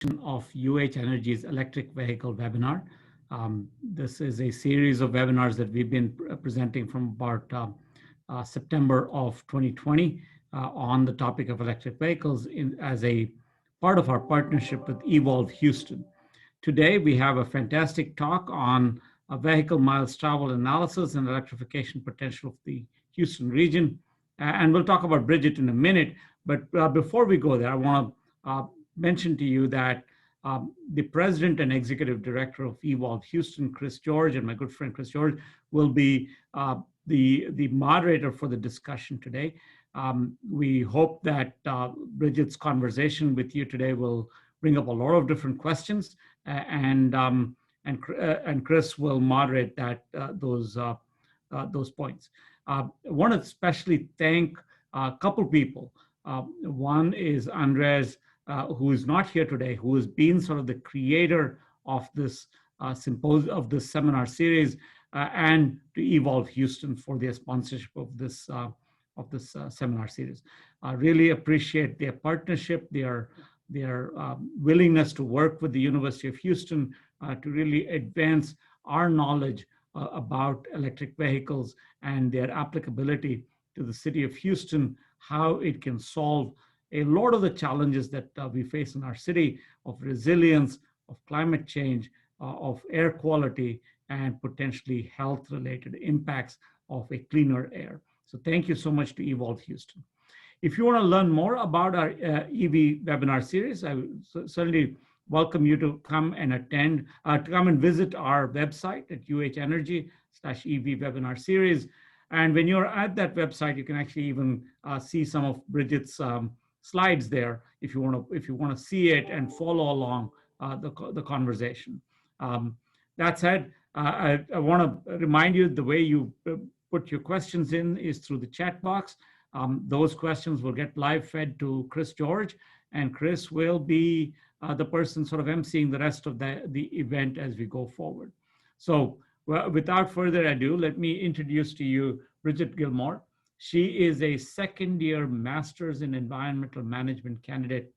of UH Energy's electric vehicle webinar. This is a series of webinars that we've been presenting from about September of 2020 on the topic of electric vehicles as a part of our partnership with Evolve Houston. Today, we have a fantastic talk on a vehicle miles travel analysis and electrification potential of the Houston region. And we'll talk about Bridget in a minute. But before we go there, I want to mention to you that the president and executive director of Evolve Houston, Chris George, and my good friend Chris George, will be the moderator for the discussion today. We hope that Bridget's conversation with you today will bring up a lot of different questions, and Chris will moderate those points. I want to especially thank a couple people. One is Andres, who is not here today, who has been sort of the creator of this seminar series, and to Evolve Houston for their sponsorship of this seminar series. I really appreciate their partnership, their willingness to work with the University of Houston to really advance our knowledge about electric vehicles and their applicability to the city of Houston, how it can solve a lot of the challenges that we face in our city of resilience, of climate change, of air quality, and potentially health-related impacts of a cleaner air. So thank you so much to Evolve Houston. If you want to learn more about our EV webinar series, I certainly welcome you to come and attend, to come and visit our website at UHenergy/EV webinar series. And when you're at that website, you can actually even see some of Bridget's slides there if you want to see it and follow along the conversation. That said, I want to remind you the way you put your questions in is through the chat box. Those questions will get live fed to Chris George, and Chris will be the person sort of emceeing the rest of the event as we go forward. So without further ado, let me introduce to you Bridget Gilmore. She is a second-year Master's in Environmental Management candidate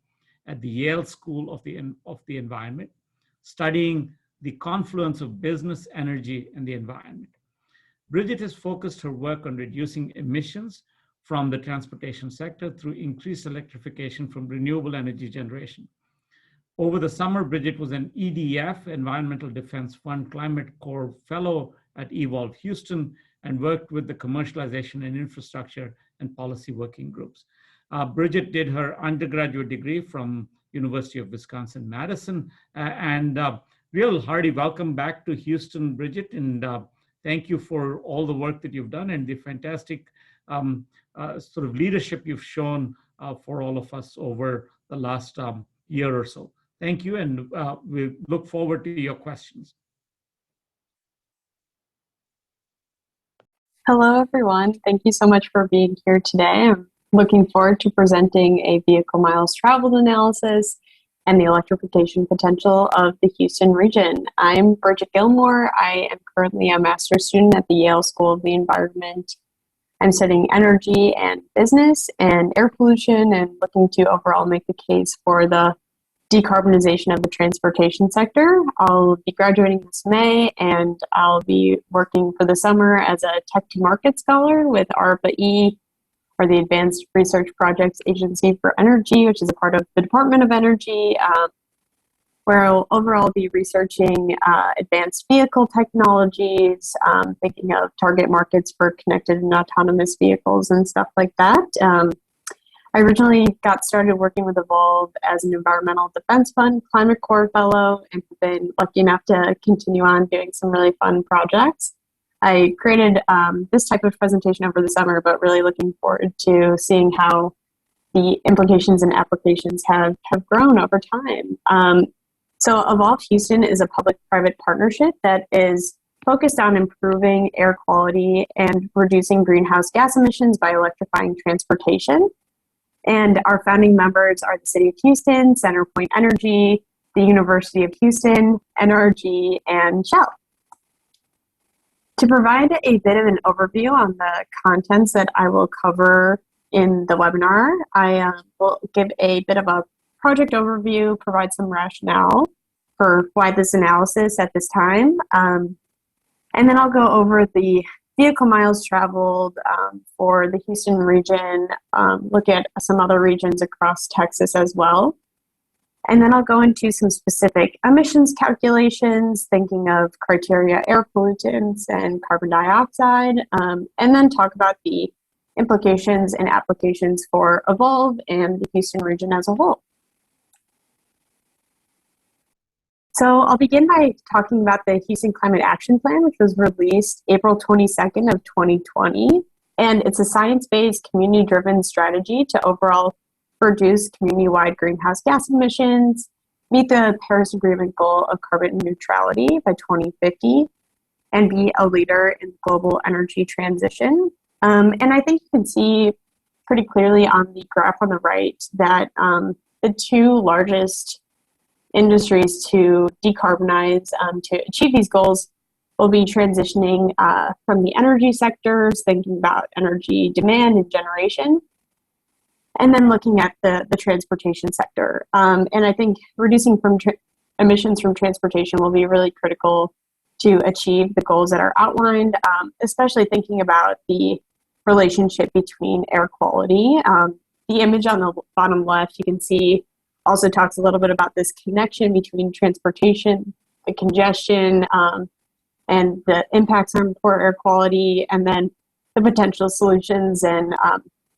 at the Yale School of the Environment, studying the confluence of business, energy, and the environment. Bridget has focused her work on reducing emissions from the transportation sector through increased electrification from renewable energy generation. Over the summer, Bridget was an EDF, Environmental Defense Fund Climate Corps Fellow at Evolve Houston, and worked with the Commercialization and Infrastructure and Policy Working Groups. Bridget did her undergraduate degree from University of Wisconsin-Madison, and real hearty welcome back to Houston, Bridget, and thank you for all the work that you've done and the fantastic sort of leadership you've shown for all of us over the last year or so. Thank you, and we look forward to your questions. Hello, everyone. Thank you so much for being here today. I'm looking forward to presenting a vehicle miles traveled analysis and the electrification potential of the Houston region. I'm Bridget Gilmore. I am currently a master's student at the Yale School of the Environment. I'm studying energy and business and air pollution and looking to overall make the case for the decarbonization of the transportation sector. I'll be graduating this May, and I'll be working for the summer as a tech to market scholar with ARPA-E, or the Advanced Research Projects Agency for Energy, which is a part of the Department of Energy, where I'll overall be researching advanced vehicle technologies, thinking of target markets for connected and autonomous vehicles and stuff like that. I originally got started working with Evolve as an Environmental Defense Fund Climate Corps Fellow, and have been lucky enough to continue on doing some really fun projects. I created this type of presentation over the summer, but really looking forward to seeing how the implications and applications have grown over time. So Evolve Houston is a public-private partnership that is focused on improving air quality and reducing greenhouse gas emissions by electrifying transportation. And our founding members are the City of Houston, CenterPoint Energy, the University of Houston, NRG, and Shell. To provide a bit of an overview on the contents that I will cover in the webinar, I will give a bit of a project overview, provide some rationale for why this analysis at this time. And then I'll go over the vehicle miles traveled for the Houston region, look at some other regions across Texas as well. And then I'll go into some specific emissions calculations, thinking of criteria air pollutants and carbon dioxide, and then talk about the implications and applications for Evolve and the Houston region as a whole. So I'll begin by talking about the Houston Climate Action Plan, which was released April 22nd of 2020. And it's a science-based, community-driven strategy to overall reduce community-wide greenhouse gas emissions, meet the Paris Agreement goal of carbon neutrality by 2050, and be a leader in global energy transition. And I think you can see pretty clearly on the graph on the right that the two largest industries to decarbonize to achieve these goals will be transitioning from the energy sectors, thinking about energy demand and generation, and then looking at the transportation sector. And I think reducing emissions from transportation will be really critical to achieve the goals that are outlined, especially thinking about the relationship between air quality. The image on the bottom left, you can see, also talks a little bit about this connection between transportation, the congestion, and the impacts on poor air quality, and then the potential solutions and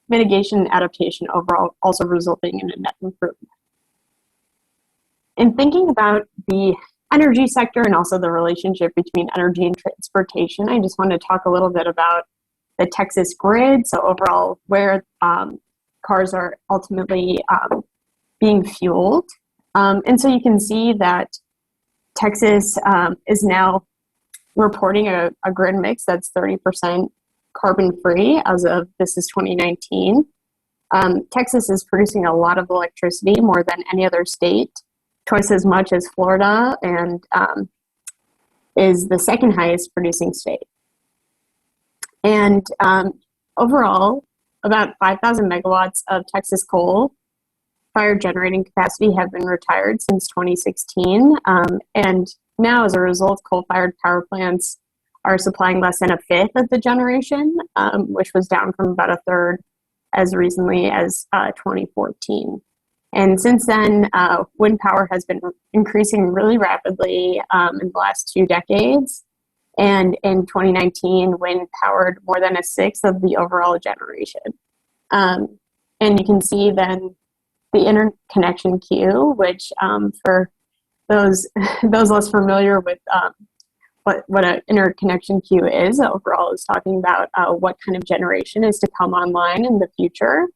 mitigation and adaptation overall, also resulting in a net improvement. In thinking about the energy sector and also the relationship between energy and transportation, I just want to talk a little bit about the Texas grid. So overall, where cars are ultimately being fueled. And so you can see that Texas is now reporting a grid mix that's 30% carbon-free as of, this is 2019. Texas is producing a lot of electricity, more than any other state, twice as much as Florida, and is the second highest producing state. And overall, about 5,000 megawatts of Texas coal-fired generating capacity have been retired since 2016. And now, as a result, coal-fired power plants are supplying less than a fifth of the generation, which was down from about a third as recently as 2014. And since then, wind power has been increasing really rapidly in the last 2 decades. And in 2019, wind powered more than a sixth of the overall generation. And you can see then the interconnection queue, which for those less familiar with what an interconnection queue is, overall is talking about what kind of generation is to come online in the future.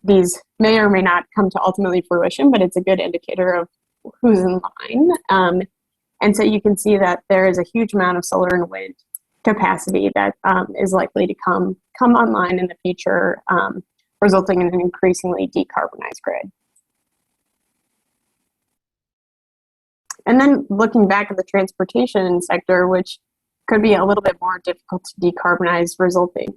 These may or may not come to ultimately fruition, but it's a good indicator of who's in line. And so you can see that there is a huge amount of solar and wind capacity that is likely to come online in the future, resulting in an increasingly decarbonized grid. And then looking back at the transportation sector, which could be a little bit more difficult to decarbonize, resulting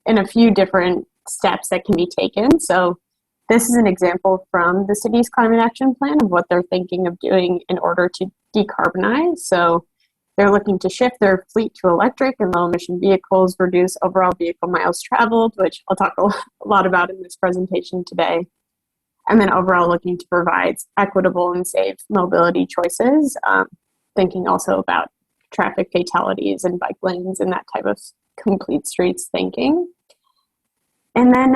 in a few different steps that can be taken. So this is an example from the city's climate action plan of what they're thinking of doing in order to decarbonize. So they're looking to shift their fleet to electric and low emission vehicles, reduce overall vehicle miles traveled, which I'll talk a lot about in this presentation today. And then overall looking to provide equitable and safe mobility choices, thinking also about traffic fatalities and bike lanes and that type of complete streets thinking. And then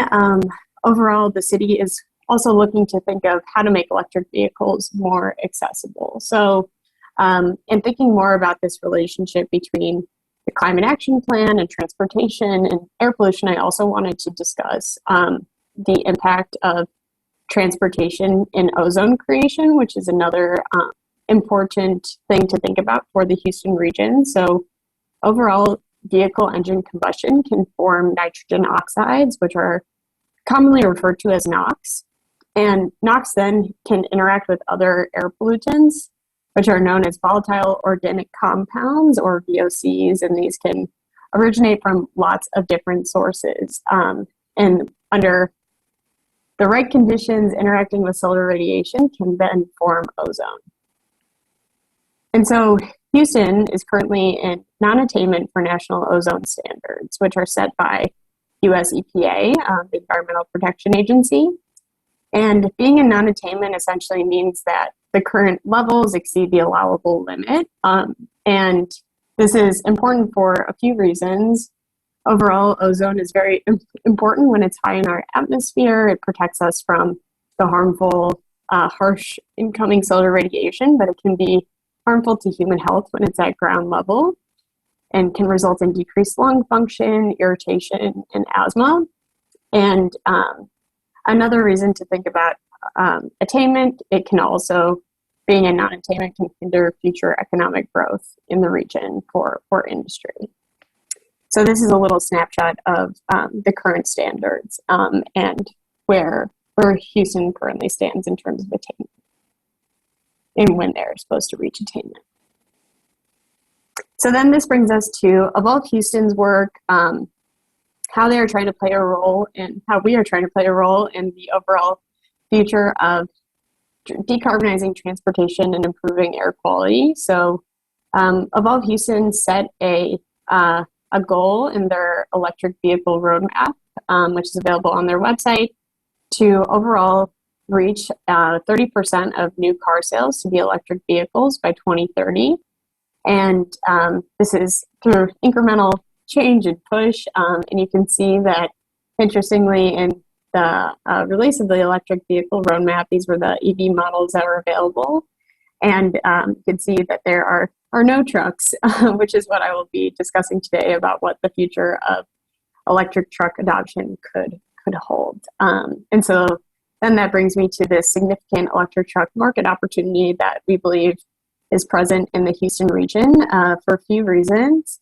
overall, the city is also looking to think of how to make electric vehicles more accessible. So in thinking more about this relationship between the climate action plan and transportation and air pollution, I also wanted to discuss the impact of transportation in ozone creation, which is another important thing to think about for the Houston region. So overall, vehicle engine combustion can form nitrogen oxides, which are commonly referred to as NOx. And NOx then can interact with other air pollutants, which are known as volatile organic compounds, or VOCs, and these can originate from lots of different sources. And under the right conditions interacting with solar radiation can then form ozone. And so Houston is currently in non-attainment for national ozone standards, which are set by US EPA, the Environmental Protection Agency. And being in non-attainment essentially means that the current levels exceed the allowable limit. And this is important for a few reasons. Overall, ozone is very important when it's high in our atmosphere. It protects us from the harmful, harsh incoming solar radiation, but it can be harmful to human health when it's at ground level and can result in decreased lung function, irritation, and asthma. And another reason to think about attainment, it can also, being in non-attainment can hinder future economic growth in the region for industry. So this is a little snapshot of the current standards and where Houston currently stands in terms of attainment and when they're supposed to reach attainment. So then this brings us to, of all Houston's work, how they are trying to play a role and how we are trying to play a role in the overall future of decarbonizing transportation and improving air quality. So Evolve Houston set a goal in their electric vehicle roadmap, which is available on their website, to overall reach 30% of new car sales to be electric vehicles by 2030. And this is through incremental change and push. And you can see that, interestingly, in the release of the electric vehicle roadmap, these were the EV models that were available. And you can see that there are no trucks, which is what I will be discussing today about what the future of electric truck adoption could hold. And so then that brings me to this significant electric truck market opportunity that we believe is present in the Houston region for a few reasons.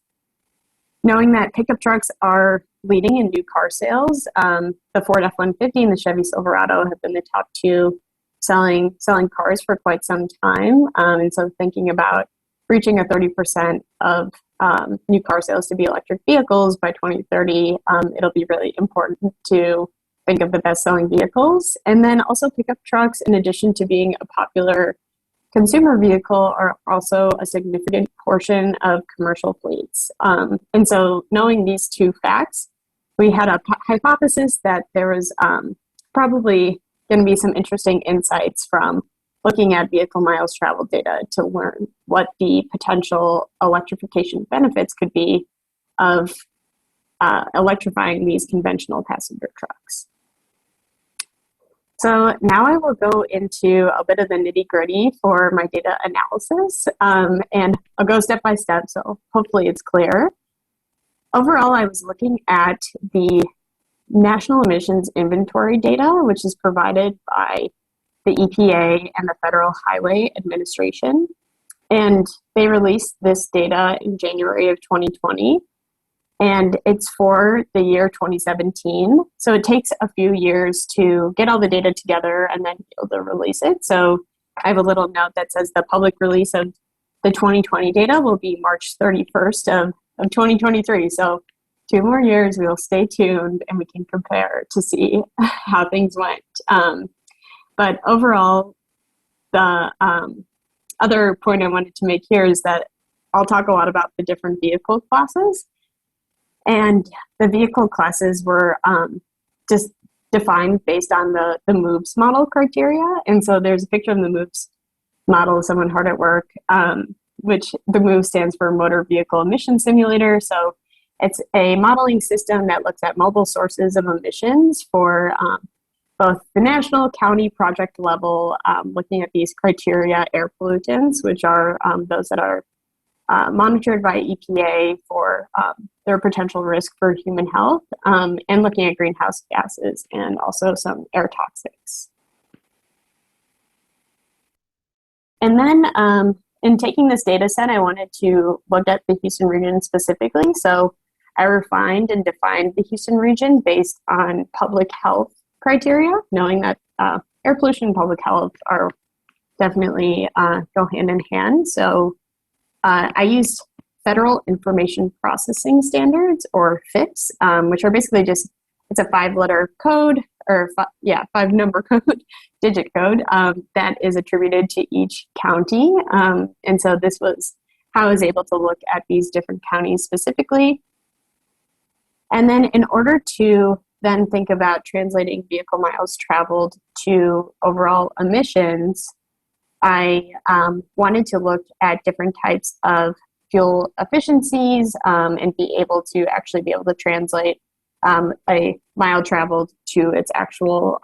Knowing that pickup trucks are leading in new car sales, the Ford F-150 and the Chevy Silverado have been the top two selling cars for quite some time. And so thinking about reaching a 30% of new car sales to be electric vehicles by 2030, it'll be really important to think of the best-selling vehicles. And then also pickup trucks, in addition to being a popular consumer vehicle, are also a significant portion of commercial fleets. And so knowing these two facts, we had a hypothesis that there was probably going to be some interesting insights from looking at vehicle miles traveled data to learn what the potential electrification benefits could be of electrifying these conventional passenger trucks. So now I will go into a bit of the nitty-gritty for my data analysis, and I'll go step by step, so hopefully it's clear. Overall, I was looking at the National Emissions Inventory data, which is provided by the EPA and the Federal Highway Administration. And they released this data in January of 2020, and it's for the year 2017. So it takes a few years to get all the data together and then be able to release it. So I have a little note that says the public release of the 2020 data will be March 31st of 2023. So 2 more years, we will stay tuned and we can compare to see how things went. But overall, the other point I wanted to make here is that I'll talk a lot about the different vehicle classes. And the vehicle classes were just defined based on the MOVES model criteria. And so there's a picture of the MOVES model of someone hard at work, which the MOVES stands for Motor Vehicle Emission Simulator. So it's a modeling system that looks at mobile sources of emissions for both the national, county, project level, looking at these criteria air pollutants, which are those that are monitored by EPA for their potential risk for human health, and looking at greenhouse gases and also some air toxics. And then in taking this data set, I wanted to look at the Houston region specifically. So I refined and defined the Houston region based on public health criteria, knowing that air pollution and public health are definitely go hand in hand. So I used Federal Information Processing Standards, or FIPS, which are basically just it's a 5-letter code, or 5-number code, digit code, that is attributed to each county. And so this was how I was able to look at these different counties specifically. And then in order to then think about translating vehicle miles traveled to overall emissions, I wanted to look at different types of fuel efficiencies and be able to translate a mile traveled to its actual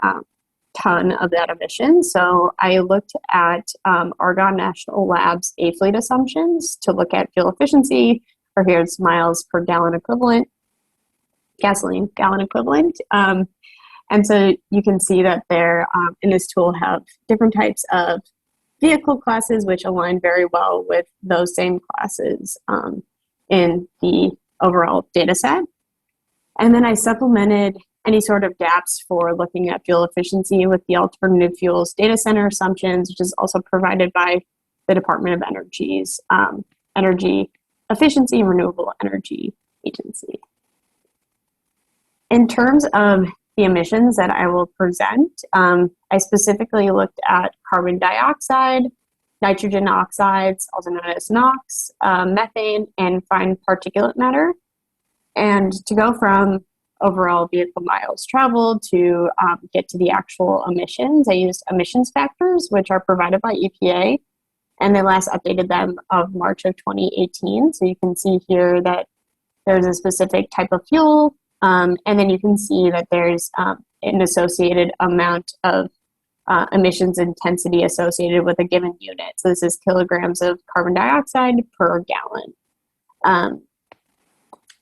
ton of that emission. So I looked at Argonne National Lab's A-fleet assumptions to look at fuel efficiency, or here it's miles per gallon equivalent, gasoline gallon equivalent. And so you can see that there in this tool have different types of vehicle classes which align very well with those same classes in the overall data set. And then I supplemented any sort of gaps for looking at fuel efficiency with the alternative fuels data center assumptions, which is also provided by the Department of Energy's Energy Efficiency and Renewable Energy Agency. In terms of the emissions that I will present, I specifically looked at carbon dioxide, nitrogen oxides, also known as NOx, methane, and fine particulate matter. And to go from overall vehicle miles traveled to get to the actual emissions, I used emissions factors, which are provided by EPA, and they last updated them of March of 2018. So you can see here that there's a specific type of fuel, and then you can see that there's an associated amount of emissions intensity associated with a given unit. So this is kilograms of carbon dioxide per gallon.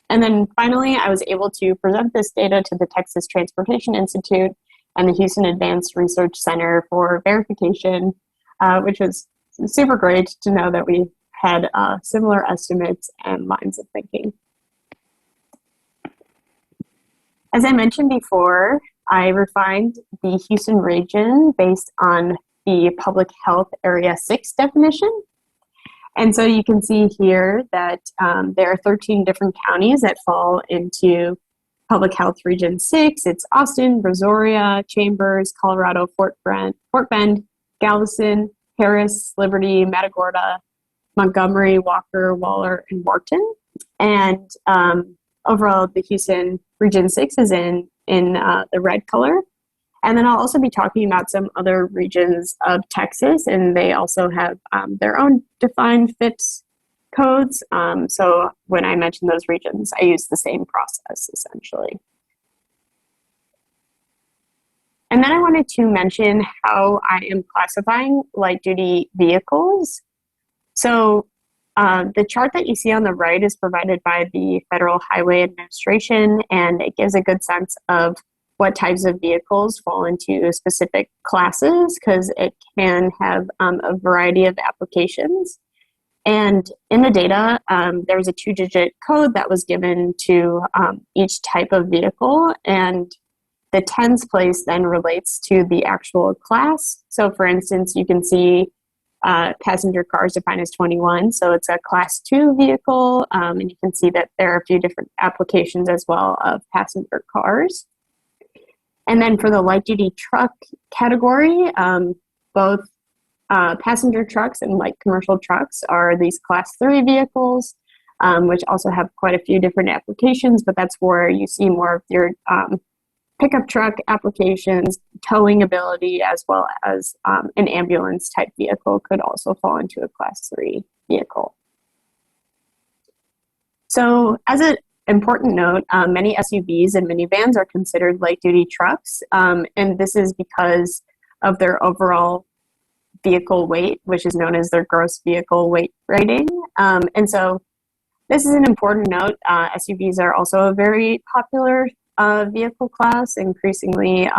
And then finally, I was able to present this data to the Texas Transportation Institute and the Houston Advanced Research Center for verification, which was super great to know that we had similar estimates and lines of thinking. As I mentioned before, I refined the Houston region based on the Public Health Area 6 definition. And so you can see here that there are 13 different counties that fall into Public Health Region 6. It's Austin, Brazoria, Chambers, Colorado, Fort Bend, Galveston, Harris, Liberty, Matagorda, Montgomery, Walker, Waller, and Wharton. And overall, the Houston Region 6 is in the red color. And then I'll also be talking about some other regions of Texas, and they also have their own defined FIPS codes. So when I mention those regions, I use the same process, essentially. And then I wanted to mention how I am classifying light-duty vehicles. So the chart that you see on the right is provided by the Federal Highway Administration, and it gives a good sense of what types of vehicles fall into specific classes, because it can have a variety of applications. And in the data, there's a 2-digit code that was given to each type of vehicle, and the tens place then relates to the actual class. So for instance, you can see passenger cars defined as 21, so it's a class 2 vehicle, and you can see that there are a few different applications as well of passenger cars. And then for the light-duty truck category, both passenger trucks and light commercial trucks are these class 3 vehicles, which also have quite a few different applications, but that's where you see more of your pickup truck applications, towing ability, as well as an ambulance type vehicle could also fall into a class 3 vehicle. So as an important note, many SUVs and minivans are considered light-duty trucks, and this is because of their overall vehicle weight, which is known as their gross vehicle weight rating. And so this is an important note. SUVs are also a very popular vehicle class, increasingly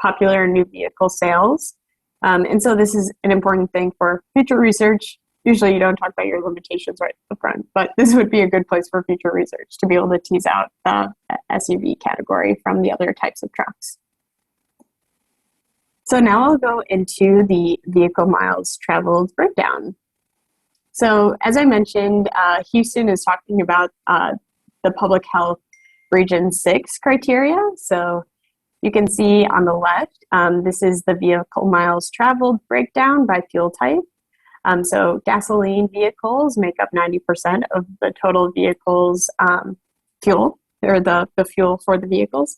popular in new vehicle sales. And so this is an important thing for future research. Usually you don't talk about your limitations right at the front, but this would be a good place for future research to be able to tease out the SUV category from the other types of trucks. So now I'll go into the vehicle miles traveled breakdown. So as I mentioned, Houston is talking about the public health Region 6 criteria. So you can see on the left, this is the vehicle miles traveled breakdown by fuel type. So gasoline vehicles make up 90% of the total vehicles fuel, or the fuel for the vehicles.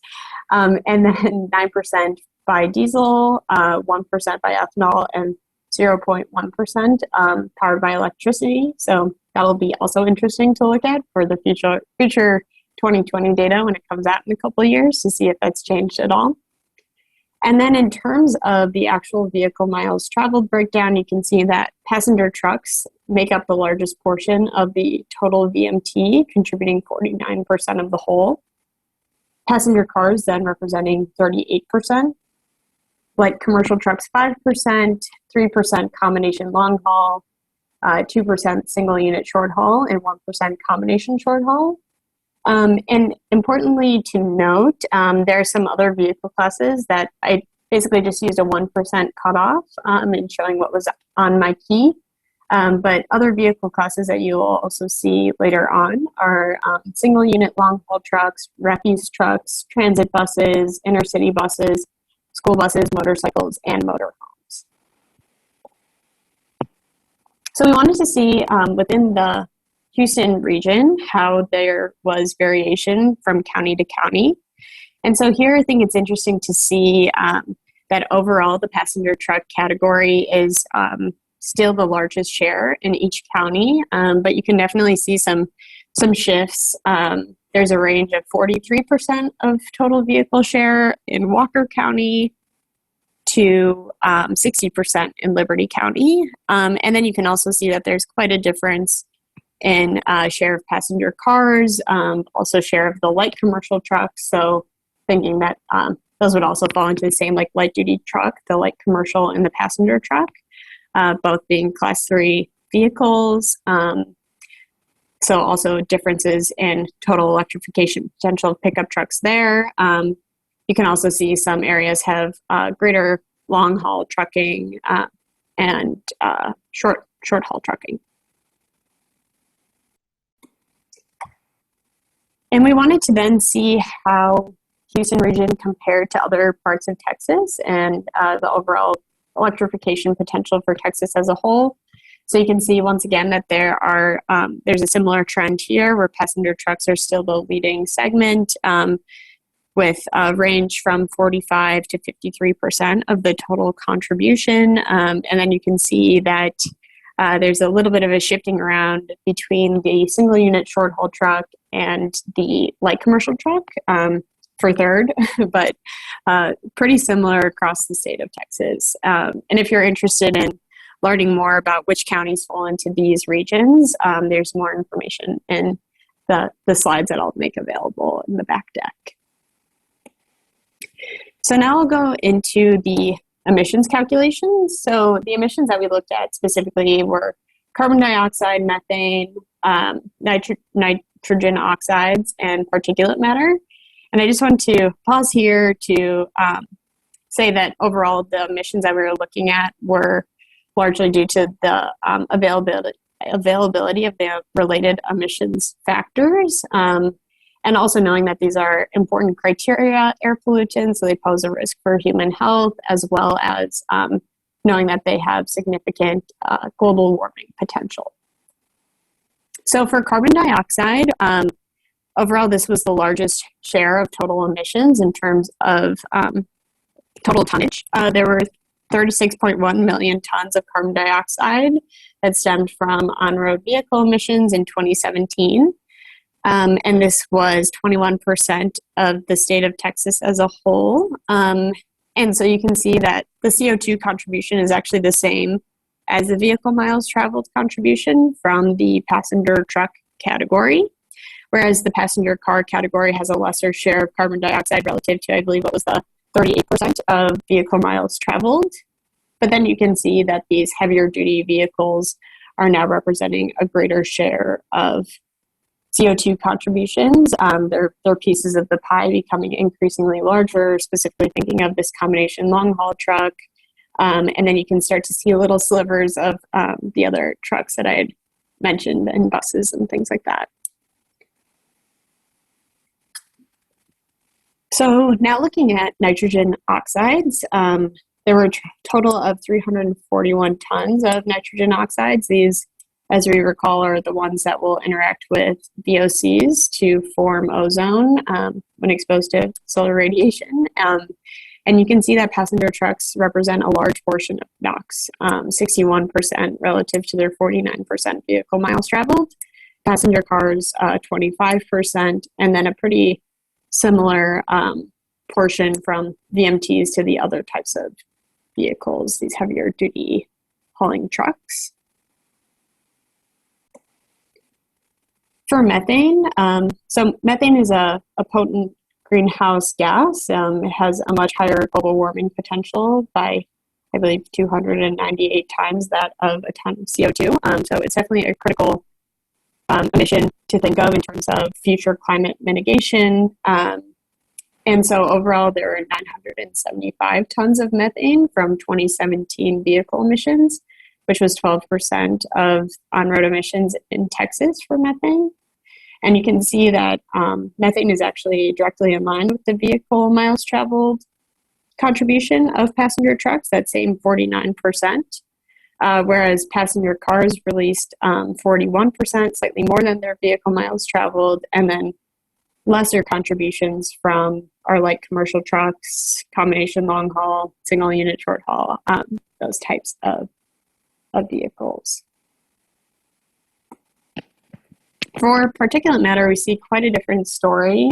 And then 9% by diesel, 1% by ethanol, and 0.1% powered by electricity. So that'll be also interesting to look at for the future 2020 data when it comes out in a couple of years to see if that's changed at all. And then in terms of the actual vehicle miles traveled breakdown, you can see that passenger trucks make up the largest portion of the total VMT, contributing 49% of the whole. Passenger cars then representing 38%. Light commercial trucks 5%, 3% combination long haul, 2% single unit short haul, and 1% combination short haul. And importantly to note, there are some other vehicle classes that I basically just used a 1% cutoff in showing what was on my key. But other vehicle classes that you will also see later on are single unit long haul trucks, refuse trucks, transit buses, intercity buses, school buses, motorcycles, and motorhomes. So we wanted to see within the Houston region how there was variation from county to county. And so here I think it's interesting to see that overall the passenger truck category is still the largest share in each county, but you can definitely see some shifts. There's a range of 43% of total vehicle share in Walker County to 60% in Liberty County. And then you can also see that there's quite a difference in share of passenger cars, also share of the light commercial trucks. So thinking that those would also fall into the same like light duty truck, the light commercial and the passenger truck, both being class 3 vehicles. So also differences in total electrification potential of pickup trucks there. You can also see some areas have greater long haul trucking and short haul trucking. And we wanted to then see how Houston region compared to other parts of Texas and the overall electrification potential for Texas as a whole. So you can see once again that there's a similar trend here where passenger trucks are still the leading segment with a range from 45 to 53% of the total contribution. And then you can see that there's a little bit of a shifting around between the single unit short haul truck and the light commercial truck for third, but pretty similar across the state of Texas. And if you're interested in learning more about which counties fall into these regions, there's more information in the slides that I'll make available in the back deck. So now I'll go into the emissions calculations. So the emissions that we looked at specifically were carbon dioxide, methane, nitrogen oxides, and particulate matter. And I just want to pause here to say that overall the emissions that we were looking at were largely due to the availability of the related emissions factors, and also knowing that these are important criteria air pollutants, so they pose a risk for human health, as well as knowing that they have significant global warming potential. So for carbon dioxide, overall this was the largest share of total emissions in terms of total tonnage. There were 36.1 million tons of carbon dioxide that stemmed from on-road vehicle emissions in 2017. And this was 21% of the state of Texas as a whole. And so you can see that the CO2 contribution is actually the same as the vehicle miles traveled contribution from the passenger truck category, whereas the passenger car category has a lesser share of carbon dioxide relative to, I believe, what was the 38% of vehicle miles traveled. But then you can see that these heavier duty vehicles are now representing a greater share of CO2 contributions. They're pieces of the pie becoming increasingly larger, specifically thinking of this combination long haul truck. And then you can start to see little slivers of the other trucks that I had mentioned and buses and things like that. So now looking at nitrogen oxides, there were a total of 341 tons of nitrogen oxides. These, as we recall, are the ones that will interact with VOCs to form ozone when exposed to solar radiation. And you can see that passenger trucks represent a large portion of NOx, 61% relative to their 49% vehicle miles traveled. Passenger cars, 25%, and then a pretty similar portion from VMTs to the other types of vehicles, these heavier duty hauling trucks. For methane, so methane is a potent greenhouse gas. It has a much higher global warming potential by, I believe, 298 times that of a ton of CO2. So it's definitely a critical emission to think of in terms of future climate mitigation. And so overall, there are 975 tons of methane from 2017 vehicle emissions, which was 12% of on-road emissions in Texas for methane. And you can see that methane is actually directly in line with the vehicle miles traveled contribution of passenger trucks, that same 49%, whereas passenger cars released 41%, slightly more than their vehicle miles traveled, and then lesser contributions from our light commercial trucks, combination long haul, single unit short haul, those types of vehicles. For particulate matter, we see quite a different story.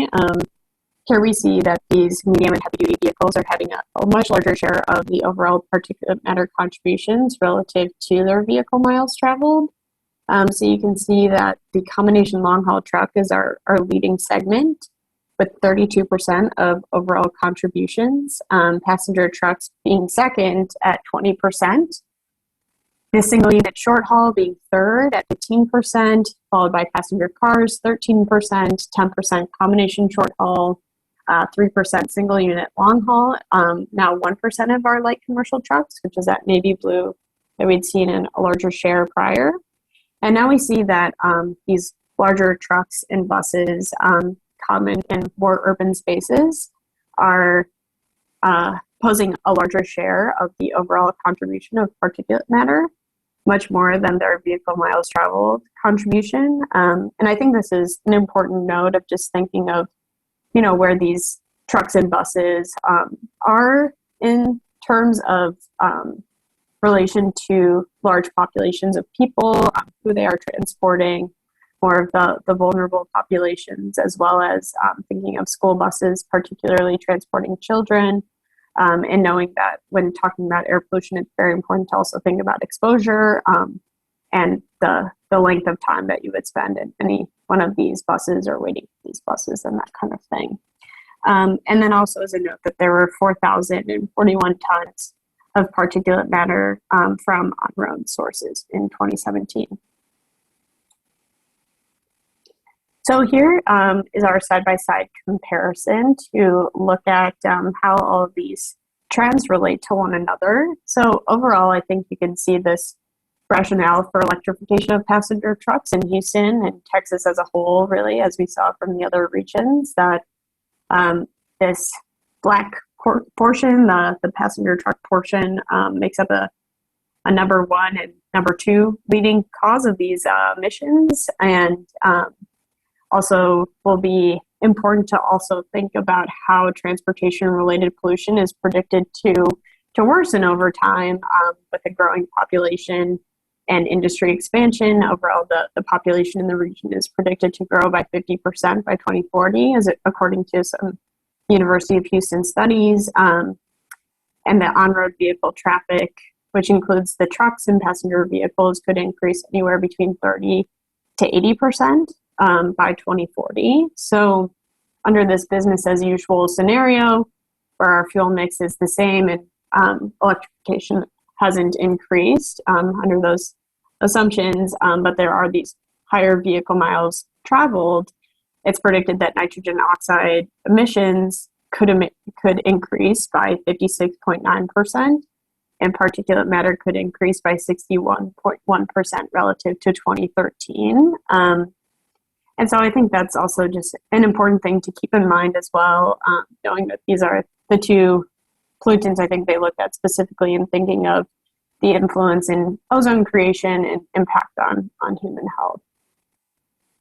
Here we see that these medium and heavy duty vehicles are having a much larger share of the overall particulate matter contributions relative to their vehicle miles traveled. So you can see that the combination long haul truck is our leading segment with 32% of overall contributions, passenger trucks being second at 20%. The single unit short haul being third at 15%, followed by passenger cars, 13%, 10% combination short haul, 3% single unit long haul. Now 1% of our light commercial trucks, which is that navy blue that we'd seen in a larger share prior. And now we see that these larger trucks and buses common in more urban spaces are posing a larger share of the overall contribution of particulate matter, much more than their vehicle miles traveled contribution. And I think this is an important note of just thinking of, you know, where these trucks and buses are in terms of relation to large populations of people, who they are transporting, more of the vulnerable populations, as well as thinking of school buses, particularly transporting children, and knowing that when talking about air pollution, it's very important to also think about exposure and the length of time that you would spend in any one of these buses or waiting for these buses and that kind of thing. And then also as a note that there were 4,041 tons of particulate matter from on-road sources in 2017. So here is our side-by-side comparison to look at how all of these trends relate to one another. So overall, I think you can see this rationale for electrification of passenger trucks in Houston and Texas as a whole, really, as we saw from the other regions, that this black portion, the passenger truck portion, makes up a number one and number two leading cause of these emissions, and also will be important to also think about how transportation-related pollution is predicted to worsen over time with a growing population and industry expansion. Overall, the population in the region is predicted to grow by 50% by 2040, according to some University of Houston studies. And the on-road vehicle traffic, which includes the trucks and passenger vehicles, could increase anywhere between 30 to 80% by 2040. So under this business as usual scenario, where our fuel mix is the same and electrification hasn't increased under those assumptions, but there are these higher vehicle miles traveled, it's predicted that nitrogen oxide emissions could increase by 56.9%, and particulate matter could increase by 61.1% relative to 2013. And so I think that's also just an important thing to keep in mind as well, knowing that these are the two pollutants I think they looked at specifically in thinking of the influence in ozone creation and impact on human health.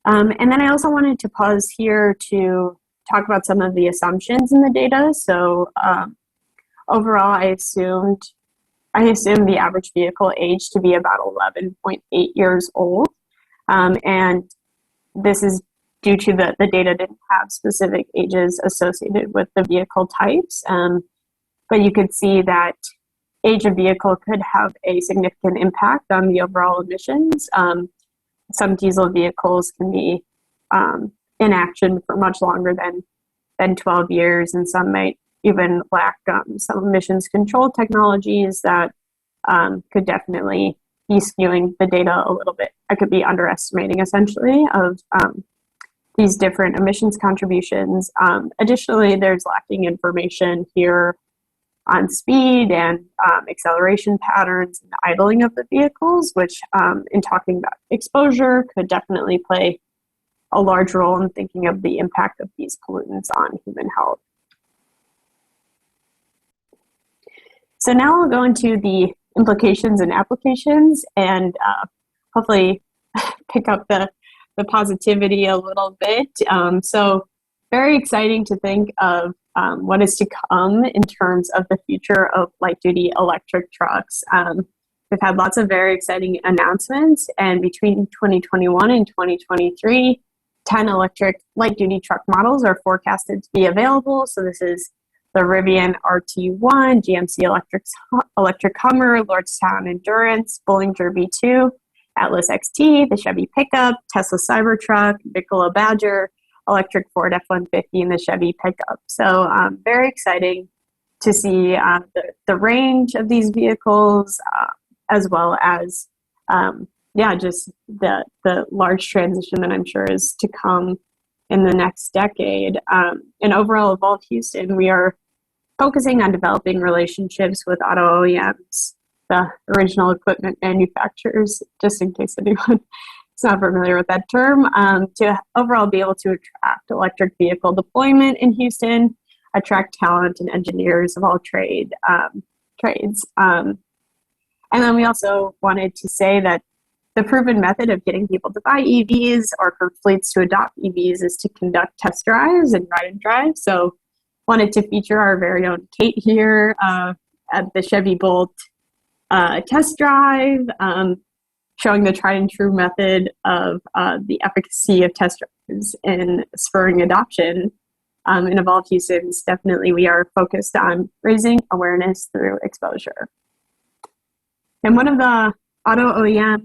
And then I also wanted to pause here to talk about some of the assumptions in the data. So overall, I assumed the average vehicle age to be about 11.8 years old. And this is due to the data didn't have specific ages associated with the vehicle types. But you could see that age of vehicle could have a significant impact on the overall emissions. Some diesel vehicles can be in action for much longer than 12 years, and some might even lack some emissions control technologies that could definitely be skewing the data a little bit. I could be underestimating essentially of these different emissions contributions. Additionally, there's lacking information here on speed and acceleration patterns and idling of the vehicles, which in talking about exposure could definitely play a large role in thinking of the impact of these pollutants on human health. So now I'll go into the implications and applications and hopefully pick up the positivity a little bit. So very exciting to think of what is to come in terms of the future of light-duty electric trucks. We've had lots of very exciting announcements, and between 2021 and 2023, 10 electric light-duty truck models are forecasted to be available. So this is the Rivian RT1, GMC Electric Hummer, Lordstown Endurance, Bollinger B2, Atlas XT, the Chevy Pickup, Tesla Cybertruck, Nikola Badger, electric Ford F-150, and the Chevy Pickup. So very exciting to see the range of these vehicles, as well as just the large transition that I'm sure is to come in the next decade. And overall, Evolve Houston, we are focusing on developing relationships with auto OEMs, the original equipment manufacturers, just in case anyone is not familiar with that term, to overall be able to attract electric vehicle deployment in Houston, attract talent and engineers of all trades. And then we also wanted to say that the proven method of getting people to buy EVs or for fleets to adopt EVs is to conduct test drives and ride and drive. So wanted to feature our very own Kate here at the Chevy Bolt test drive, showing the tried and true method of the efficacy of test drives in spurring adoption. In Evolve Houston, definitely we are focused on raising awareness through exposure. And one of the auto OEMs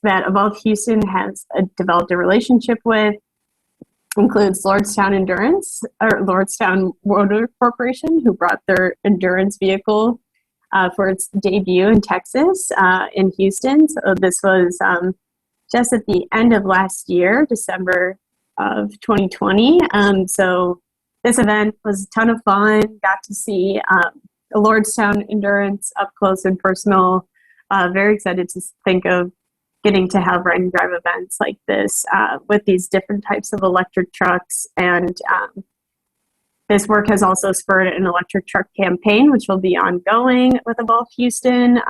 that Evolve Houston has developed a relationship with includes Lordstown Endurance, or Lordstown Motor Corporation, who brought their endurance vehicle for its debut in Texas, in Houston. So this was just at the end of last year, December of 2020. So this event was a ton of fun. Got to see Lordstown Endurance up close and personal. Very excited to think of getting to have ride and drive events like this with these different types of electric trucks. And this work has also spurred an electric truck campaign, which will be ongoing with Evolve Houston,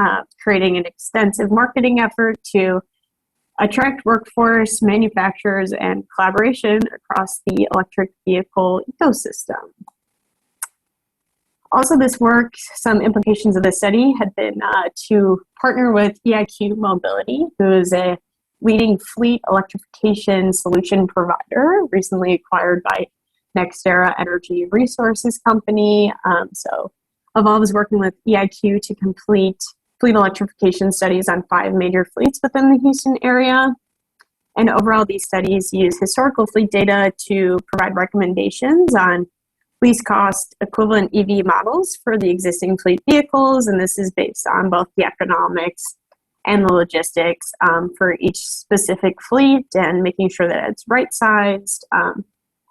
creating an extensive marketing effort to attract workforce, manufacturers, and collaboration across the electric vehicle ecosystem. Also, this work, some implications of the study had been to partner with EIQ Mobility, who is a leading fleet electrification solution provider, recently acquired by NextEra Energy Resources Company. So Evolve is working with EIQ to complete fleet electrification studies on 5 major fleets within the Houston area. And overall, these studies use historical fleet data to provide recommendations on least cost equivalent EV models for the existing fleet vehicles. And this is based on both the economics and the logistics for each specific fleet, and making sure that it's right-sized,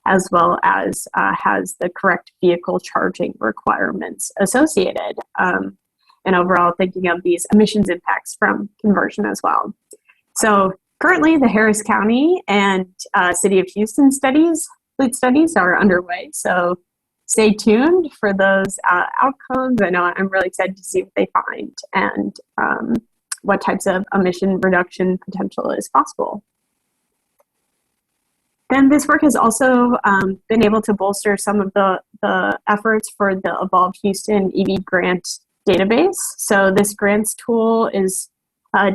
as well as has the correct vehicle charging requirements associated. And overall, thinking of these emissions impacts from conversion as well. So Currently, the Harris County and City of Houston fleet studies are underway. So stay tuned for those outcomes. I know I'm really excited to see what they find and what types of emission reduction potential is possible. Then this work has also been able to bolster some of the efforts for the Evolve Houston EV grant database. So this grants tool is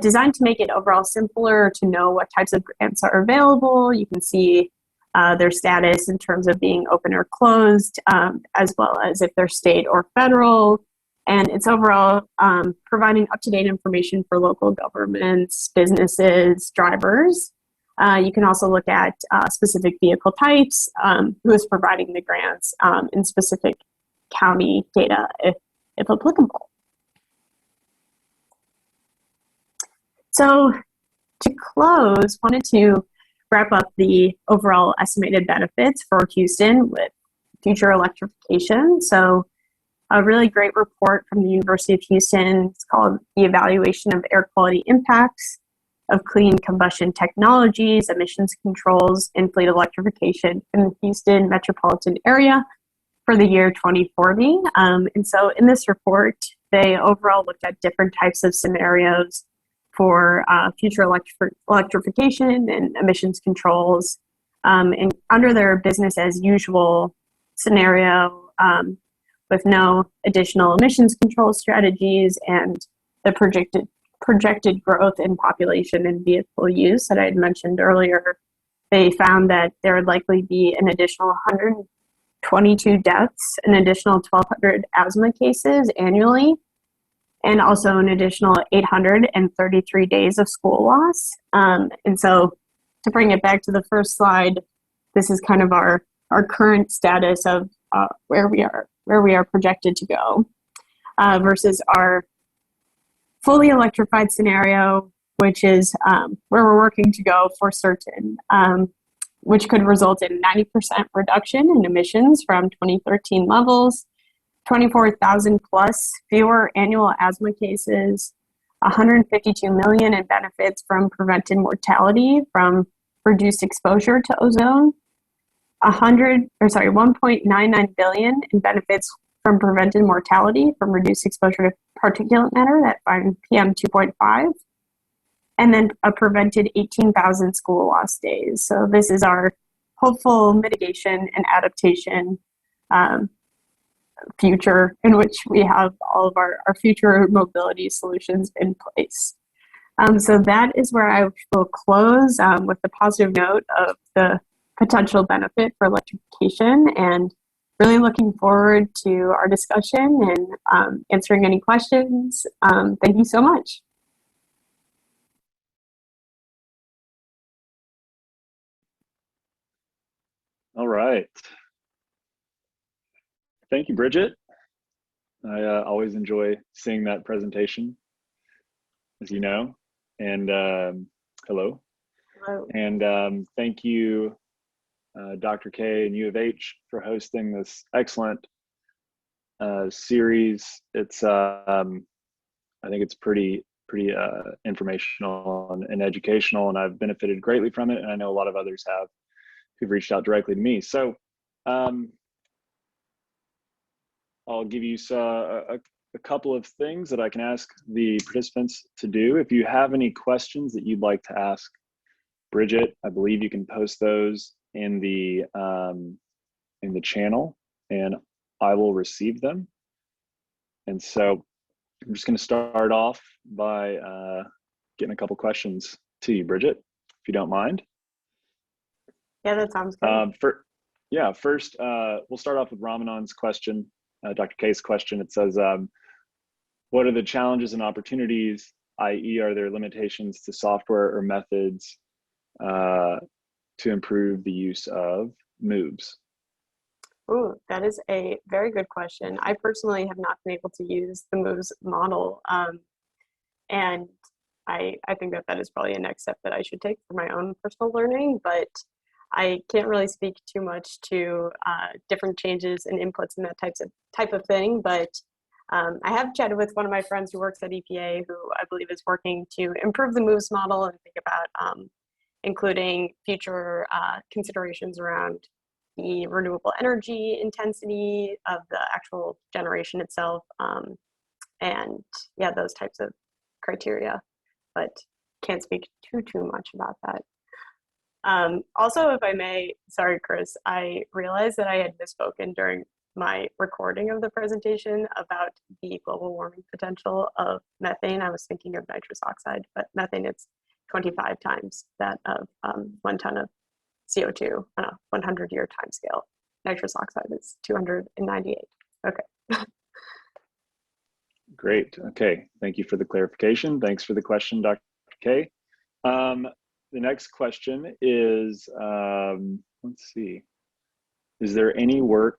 designed to make it overall simpler to know what types of grants are available. You can see their status in terms of being open or closed, as well as if they're state or federal. And it's overall providing up-to-date information for local governments, businesses, drivers. You can also look at specific vehicle types, who is providing the grants, and specific county data if applicable. So to close, wanted to wrap up the overall estimated benefits for Houston with future electrification. So a really great report from the University of Houston. It's called The Evaluation of Air Quality Impacts of Clean Combustion Technologies, Emissions Controls, and Fleet Electrification in the Houston metropolitan area for the year 2040. And so in this report, they overall looked at different types of scenarios for future electrification and emissions controls. And under their business as usual scenario, with no additional emissions control strategies and the projected growth in population and vehicle use that I had mentioned earlier, they found that there would likely be an additional 122 deaths, an additional 1,200 asthma cases annually, and also an additional 833 days of school loss. And so to bring it back to the first slide, this is kind of our current status of where we are projected to go versus our fully electrified scenario, which is where we're working to go for certain, which could result in 90% reduction in emissions from 2013 levels, 24,000 plus fewer annual asthma cases, 152 million in benefits from prevented mortality from reduced exposure to ozone, 1.99 billion in benefits from prevented mortality from reduced exposure to particulate matter, that fine PM 2.5, and then a prevented 18,000 school loss days. So this is our hopeful mitigation and adaptation future in which we have all of our future mobility solutions in place. So that is where I will close with the positive note of the potential benefit for electrification, and really looking forward to our discussion and answering any questions. Thank you so much. All right. Thank you, Bridget. I always enjoy seeing that presentation, as you know. And hello. Hello. And thank you, Dr. K and U of H, for hosting this excellent series. It's I think it's pretty informational and educational, and I've benefited greatly from it, and I know a lot of others have who've reached out directly to me. So I'll give you a couple of things that I can ask the participants to do. If you have any questions that you'd like to ask Bridget, I believe you can post those in the channel, and I will receive them. And so I'm just going to start off by getting a couple questions to you, Bridget, if you don't mind. Yeah, that sounds good. First, we'll start off with Ramanand's question, Dr. K's question. It says, what are the challenges and opportunities, i.e. are there limitations to software or methods to improve the use of MOVs? Ooh, that is a very good question. I personally have not been able to use the MOVs model. And I think that is probably a next step that I should take for my own personal learning, but I can't really speak too much to different changes and inputs and that type of thing. But I have chatted with one of my friends who works at EPA, who I believe is working to improve the MOVES model and think about including future considerations around the renewable energy intensity of the actual generation itself, and yeah, those types of criteria, but can't speak too much about that. Also, if I may, sorry, Chris, I realized that I had misspoken during my recording of the presentation about the global warming potential of methane. I was thinking of nitrous oxide, but methane, it's 25 times that of 1 ton of CO2 on a 100-year time scale. Nitrous oxide is 298. Okay. Great. Okay. Thank you for the clarification. Thanks for the question, Dr. K. The next question is, let's see, is there any work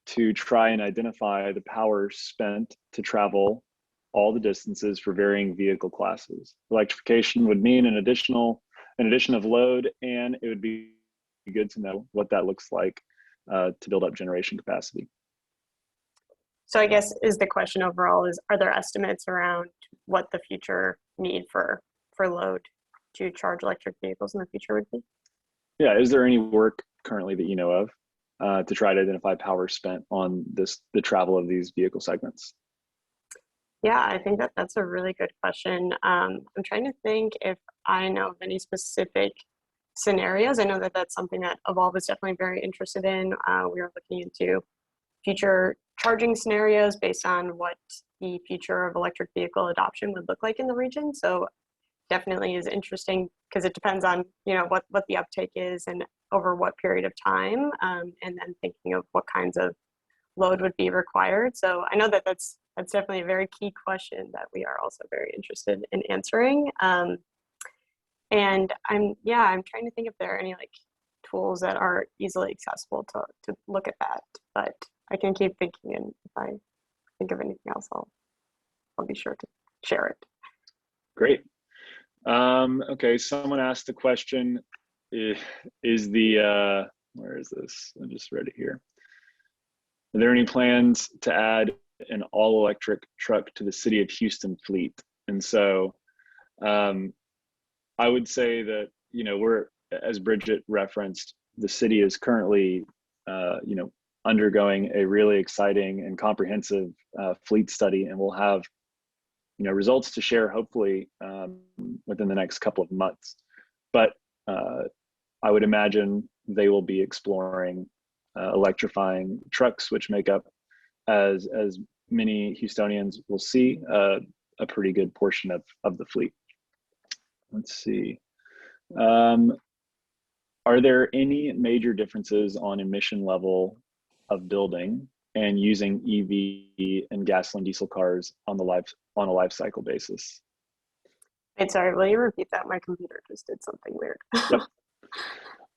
to try and identify the power spent to travel all the distances for varying vehicle classes? Electrification would mean an addition of load, and it would be good to know what that looks like to build up generation capacity. So I guess is the question overall is, are there estimates around what the future need for load to charge electric vehicles in the future would be? Yeah, is there any work currently that you know of to try to identify power spent on the travel of these vehicle segments? Yeah, I think that's a really good question. I'm trying to think if I know of any specific scenarios. I know that that's something that Evolve is definitely very interested in. We are looking into future charging scenarios based on what the future of electric vehicle adoption would look like in the region. So definitely is interesting because it depends on, you know, what the uptake is and over what period of time, and then thinking of what kinds of load would be required. So I know that that's definitely a very key question that we are also very interested in answering. And I'm trying to think if there are any like tools that are easily accessible to look at that, but I can keep thinking, and if I think of anything else, I'll be sure to share it. Great. Okay, someone asked the question, is the, where is this? I just read it here. Are there any plans to add an all-electric truck to the city of Houston fleet? And so I would say that, you know, we're, as Bridget referenced, the city is currently, you know, undergoing a really exciting and comprehensive fleet study, and we'll have, you know, results to share hopefully within the next couple of months. But I would imagine they will be exploring electrifying trucks, which make up, as many Houstonians will see, a pretty good portion of the fleet. Let's see. Are there any major differences on emission level of building and using EV and gasoline diesel cars on a life cycle basis? Wait, sorry, will you repeat that? My computer just did something weird. Yep.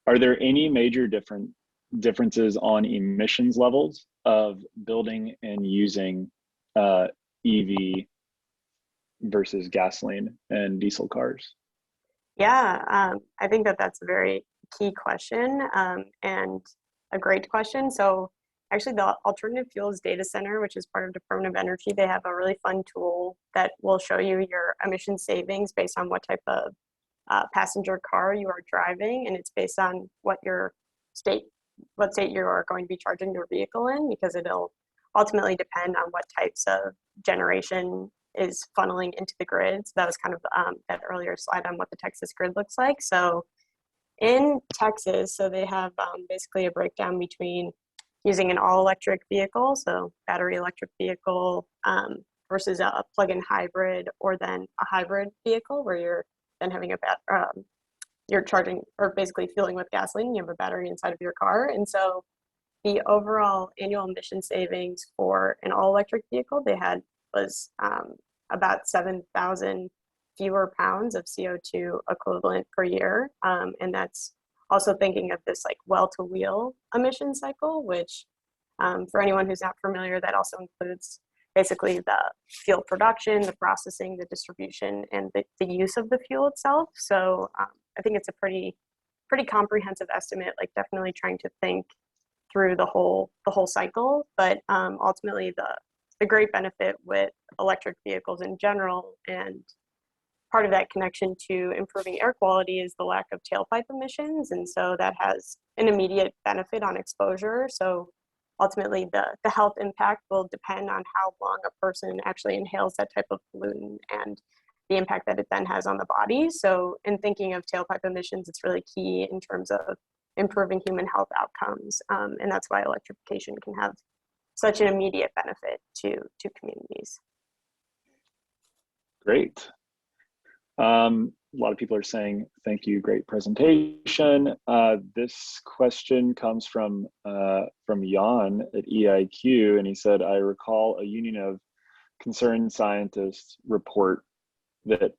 Are there any major differences on emissions levels of building and using EV versus gasoline and diesel cars? Yeah, I think that's a very key question, and a great question. So actually the Alternative Fuels Data Center, which is part of Department of Energy, they have a really fun tool that will show you your emission savings based on what type of passenger car you are driving, and it's based on what state you are going to be charging your vehicle in, because it'll ultimately depend on what types of generation is funneling into the grid. So that was kind of that earlier slide on what the Texas grid looks like. So in Texas, so they have basically a breakdown between using an all-electric vehicle, so battery electric vehicle, versus a plug-in hybrid, or then a hybrid vehicle where you're then having you're charging or basically fueling with gasoline. You have a battery inside of your car, and so the overall annual emission savings for an all-electric vehicle they had was about 7,000 fewer pounds of CO2 equivalent per year. And that's also thinking of this like well-to-wheel emission cycle, which for anyone who's not familiar, that also includes basically the fuel production, the processing, the distribution, and the use of the fuel itself. So I think it's a pretty comprehensive estimate, like definitely trying to think through the whole cycle, but ultimately the the great benefit with electric vehicles in general, and part of that connection to improving air quality is the lack of tailpipe emissions. And so that has an immediate benefit on exposure. So ultimately the health impact will depend on how long a person actually inhales that type of pollutant and the impact that it then has on the body. So in thinking of tailpipe emissions, it's really key in terms of improving human health outcomes. And that's why electrification can have such an immediate benefit to communities. Great. A lot of people are saying, thank you, great presentation. This question comes from Jan at EIQ, and he said, I recall a Union of Concerned Scientists report that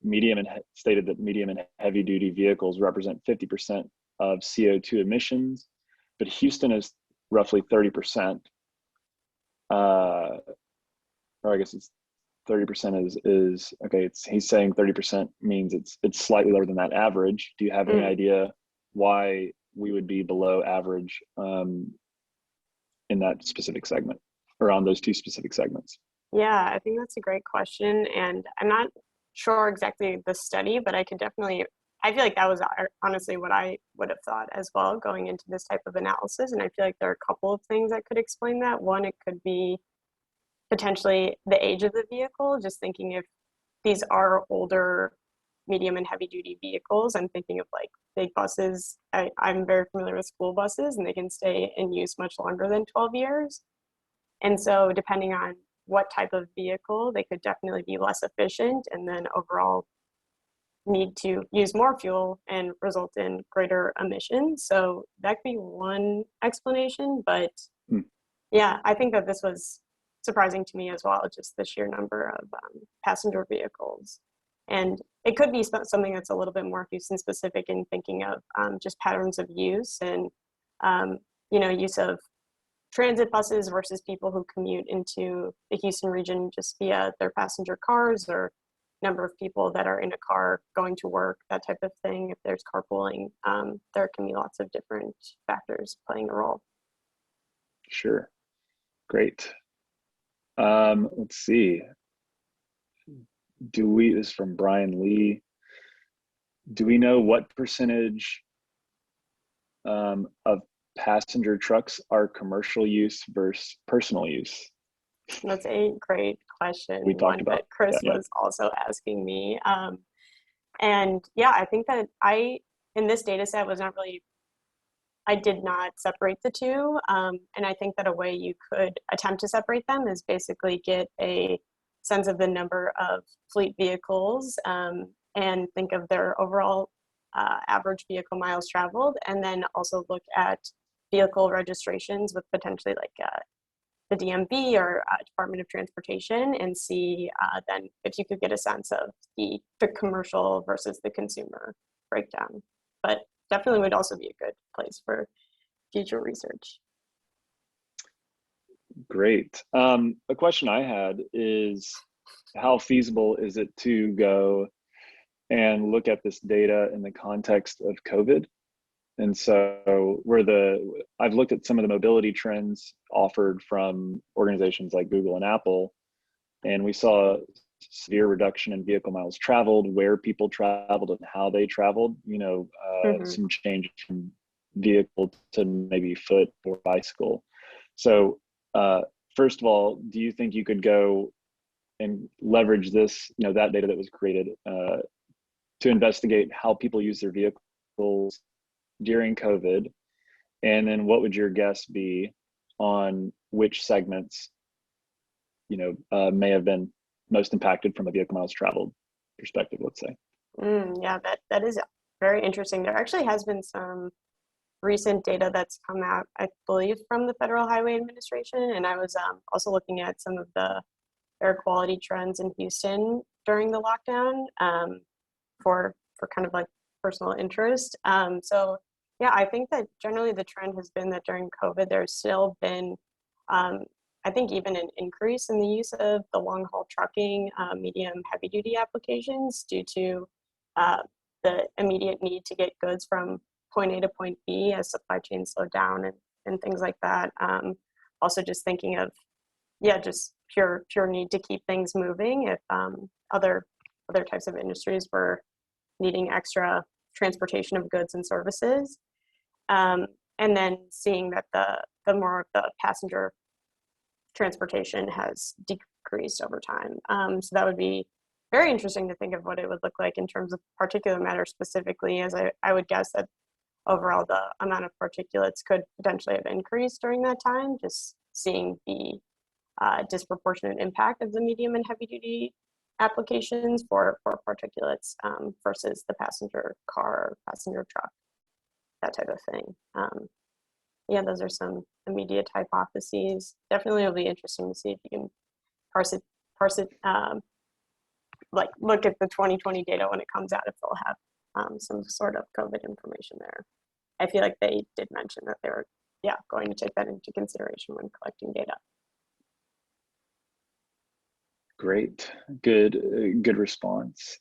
stated that medium and heavy duty vehicles represent 50% of CO2 emissions, but Houston is roughly 30%. Or I guess it's 30% is okay. He's saying 30% means it's slightly lower than that average. Do you have any idea why we would be below average in that specific segment, or on those two specific segments? Yeah, I think that's a great question. And I'm not sure exactly the study, but I feel like that was honestly what I would have thought as well going into this type of analysis. And I feel like there are a couple of things that could explain that. One, it could be potentially the age of the vehicle, just thinking if these are older medium and heavy duty vehicles. I'm thinking of like big buses. I'm very familiar with school buses, and they can stay in use much longer than 12 years. And so depending on what type of vehicle, they could definitely be less efficient and then overall need to use more fuel and result in greater emissions. So that could be one explanation, but yeah, I think that this was surprising to me as well, just the sheer number of passenger vehicles. And it could be something that's a little bit more Houston specific in thinking of just patterns of use and, use of transit buses versus people who commute into the Houston region just via their passenger cars, or number of people that are in a car going to work, that type of thing. If there's carpooling, there can be lots of different factors playing a role. Sure. Great. Let's see. This is from Brian Lee. Do we know what percentage of passenger trucks are commercial use versus personal use? That's a great question. We talked about that Chris yeah. was also asking me. And yeah, I think that in this data set I did not separate the two. And I think that a way you could attempt to separate them is basically get a sense of the number of fleet vehicles and think of their overall average vehicle miles traveled, and then also look at vehicle registrations with potentially like the DMV or Department of Transportation, and see then if you could get a sense of the commercial versus the consumer breakdown. But definitely would also be a good place for future research. Great. A question I had is, how feasible is it to go and look at this data in the context of COVID? And so I've looked at some of the mobility trends offered from organizations like Google and Apple, and we saw severe reduction in vehicle miles traveled, where people traveled and how they traveled, some change from vehicle to maybe foot or bicycle. So first of all, do you think you could go and leverage this, that data that was created to investigate how people use their vehicles during COVID? And then what would your guess be on which segments, may have been most impacted from a vehicle miles traveled perspective, let's say? Yeah, that is very interesting. There actually has been some recent data that's come out, I believe, from the Federal Highway Administration. And I was also looking at some of the air quality trends in Houston during the lockdown for kind of like personal interest. So yeah, I think that generally the trend has been that during COVID, there's still been, I think, even an increase in the use of the long haul trucking, medium heavy duty applications due to the immediate need to get goods from point A to point B as supply chains slow down and things like that. Also just thinking of, just pure need to keep things moving. If other types of industries were needing extra transportation of goods and services, and then seeing that the more of the passenger transportation has decreased over time. So that would be very interesting to think of what it would look like in terms of particulate matter specifically, as I would guess that overall the amount of particulates could potentially have increased during that time, just seeing the disproportionate impact of the medium and heavy duty applications for particulates versus the passenger car, passenger truck, that type of thing. Yeah, those are some immediate hypotheses. Definitely it'll be interesting to see if you can parse it, like look at the 2020 data when it comes out, if they'll have some sort of COVID information there. I feel like they did mention that they were, going to take that into consideration when collecting data. Great, good response.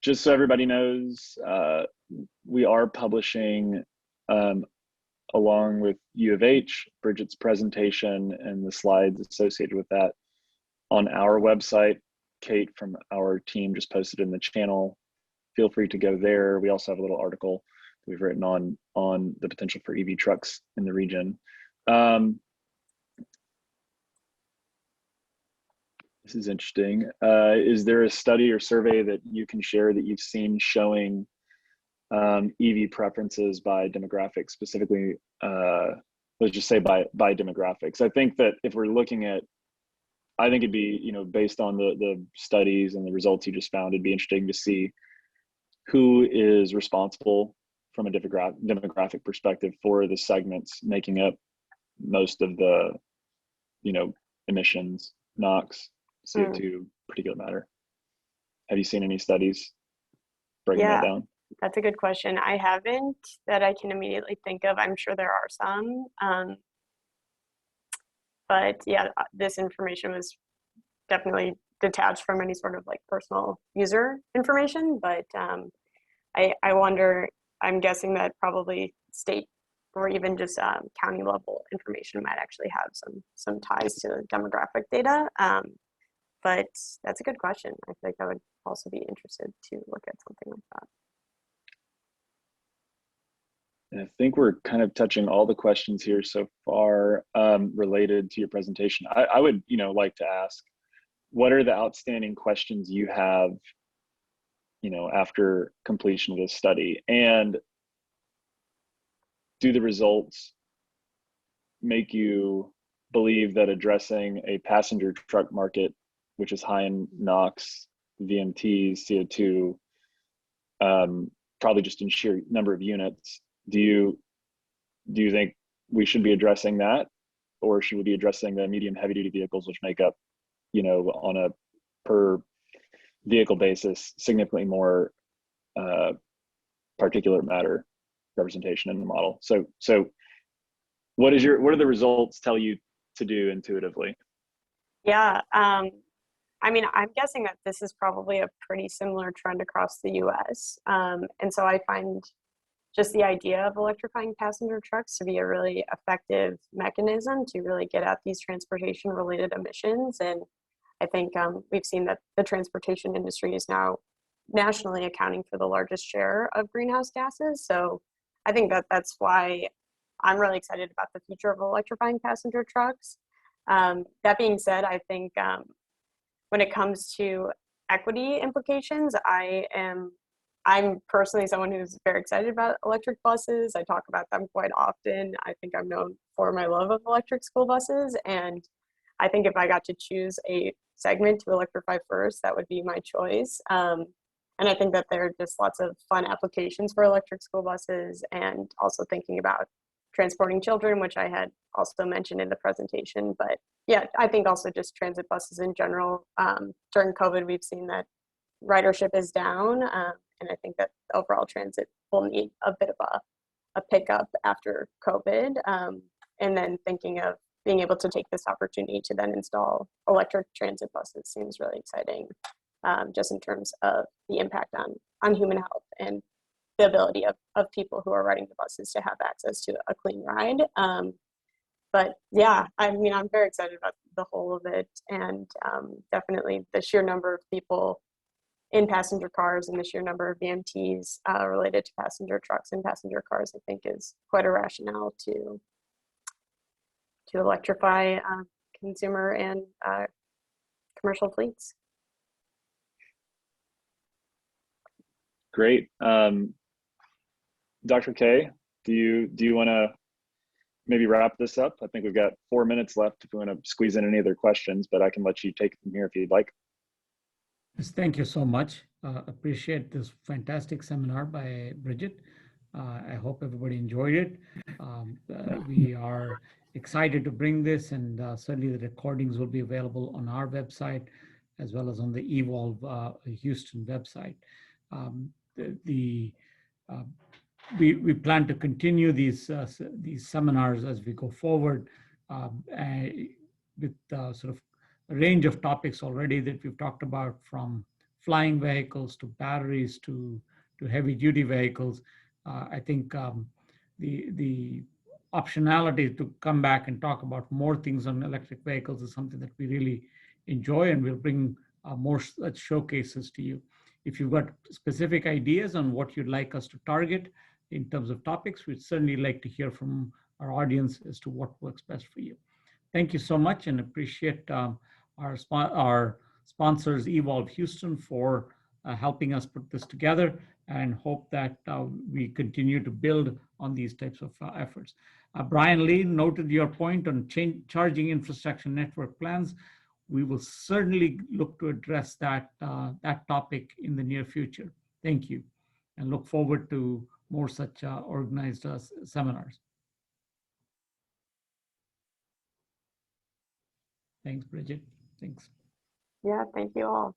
Just so everybody knows, we are publishing along with U of H, Bridget's presentation and the slides associated with that on our website. Kate from our team just posted in the channel. Feel free to go there. We also have a little article that we've written on the potential for EV trucks in the region. This is interesting. Is there a study or survey that you can share that you've seen showing EV preferences by demographics, specifically, let's just say by demographics? I think that if we're looking at, I think it'd be, based on the studies and the results you just found, it'd be interesting to see who is responsible from a demographic perspective for the segments making up most of the, emissions, NOx, CO2, particulate matter. Have you seen any studies breaking that down? That's a good question. I haven't that I can immediately think of. I'm sure there are some. But yeah, this information was definitely detached from any sort of like personal user information. But I wonder, I'm guessing that probably state or even just county level information might actually have some ties to the demographic data. But that's a good question. I think I would also be interested to look at something like that. And I think we're kind of touching all the questions here so far related to your presentation. I would, like to ask, what are the outstanding questions you have, after completion of this study? And do the results make you believe that addressing a passenger truck market, which is high in NOx, VMTs, CO2, probably just in sheer number of units, do you think we should be addressing that, or should we be addressing the medium heavy duty vehicles, which make up, on a per vehicle basis, significantly more particulate matter representation in the model? So what do the results tell you to do intuitively? Yeah, I mean, I'm guessing that this is probably a pretty similar trend across the US. And so I find just the idea of electrifying passenger trucks to be a really effective mechanism to really get at these transportation related emissions. And I think we've seen that the transportation industry is now nationally accounting for the largest share of greenhouse gases. So I think that's why I'm really excited about the future of electrifying passenger trucks. That being said, I think when it comes to equity implications, I'm personally someone who's very excited about electric buses. I talk about them quite often. I think I'm known for my love of electric school buses. And I think if I got to choose a segment to electrify first, that would be my choice. And I think that there are just lots of fun applications for electric school buses, and also thinking about transporting children, which I had also mentioned in the presentation. But yeah, I think also just transit buses in general. During COVID, we've seen that ridership is down. And I think that overall transit will need a bit of a pickup after COVID. And then thinking of being able to take this opportunity to then install electric transit buses seems really exciting, just in terms of the impact on human health and the ability of people who are riding the buses to have access to a clean ride. But yeah, I mean, I'm very excited about the whole of it. And definitely the sheer number of people in passenger cars and the sheer number of VMTs related to passenger trucks and passenger cars, I think, is quite a rationale to electrify consumer and commercial fleets. Great. Dr. K, do you want to maybe wrap this up? I think we've got 4 minutes left if we want to squeeze in any other questions, but I can let you take it from here if you'd like. Yes, thank you so much. Appreciate this fantastic seminar by Bridget. I hope everybody enjoyed it. We are excited to bring this, and certainly the recordings will be available on our website as well as on the Evolve Houston website. We plan to continue these seminars as we go forward with sort of a range of topics already that we've talked about, from flying vehicles to batteries to heavy duty vehicles. I think the optionality to come back and talk about more things on electric vehicles is something that we really enjoy, and we'll bring more such showcases to you. If you've got specific ideas on what you'd like us to target in terms of topics, we'd certainly like to hear from our audience as to what works best for you. Thank you so much, and appreciate our sponsors, Evolve Houston, for helping us put this together, and hope that we continue to build on these types of efforts. Brian Lee noted your point on charging infrastructure network plans. We will certainly look to address that topic in the near future. Thank you, and look forward to more such organized seminars. Thanks, Bridget. Thanks. Yeah, thank you all.